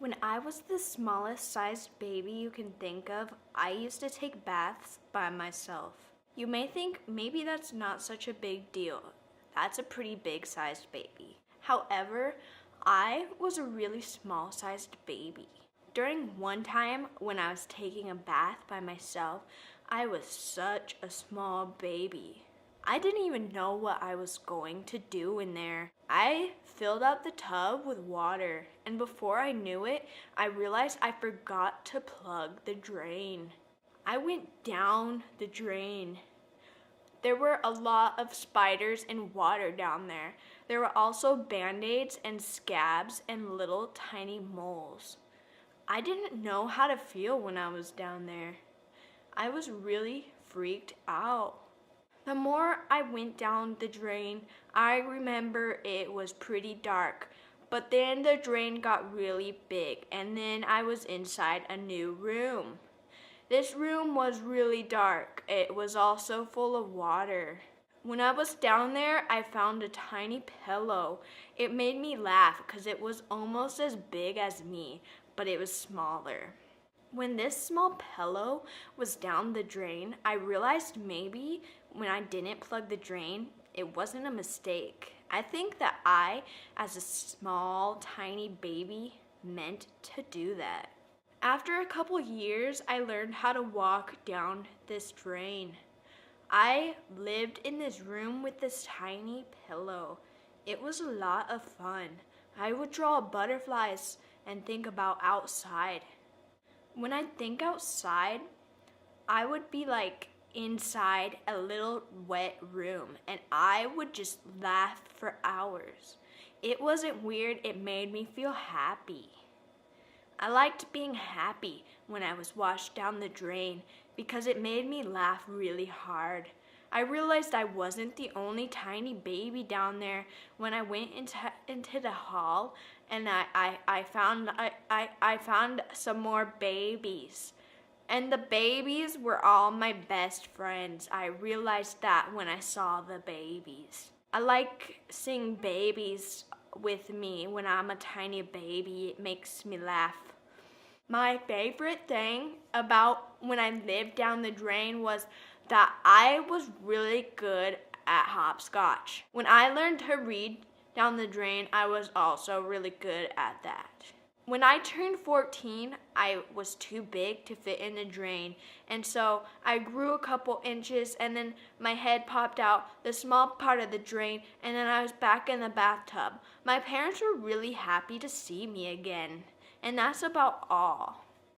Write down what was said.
When I was the smallest sized baby you can think of, I used to take baths by myself. You may think maybe that's not such a big deal. That's a pretty big sized baby. However, I was a really small sized baby. During one time when I was taking a bath by myself, I was such a small baby. I didn't even know what I was going to do in there. I filled up the tub with water, and before I knew it, I realized I forgot to plug the drain. I went down the drain. There were a lot of spiders and water down there. There were also band-aids and scabs and little tiny moles. I didn't know how to feel when I was down there. I was really freaked out. The more I went down the drain, I remember it was pretty dark, but then the drain got really big, and then I was inside a new room. This room was really dark. It was also full of water. When I was down there, I found a tiny pillow. It made me laugh because it was almost as big as me, but it was smaller. When this small pillow was down the drain, I realized maybe when I didn't plug the drain, it wasn't a mistake. I think that I, as a small, tiny baby, meant to do that. After a couple years, I learned how to walk down this drain. I lived in this room with this tiny pillow. It was a lot of fun. I would draw butterflies and think about outside. When I think outside, I would be like inside a little wet room and I would just laugh for hours. It wasn't weird, it made me feel happy. I liked being happy when I was washed down the drain because it made me laugh really hard. I realized I wasn't the only tiny baby down there when I went into the hall and I found some more babies. And the babies were all my best friends. I realized that when I saw the babies. I like seeing babies with me when I'm a tiny baby. It makes me laugh. My favorite thing about when I lived down the drain was that I was really good at hopscotch. When I learned to read down the drain, I was also really good at that. When I turned 14, I was too big to fit in the drain, and so I grew a couple inches and then my head popped out the small part of the drain and then I was back in the bathtub. My parents were really happy to see me again, and that's about all.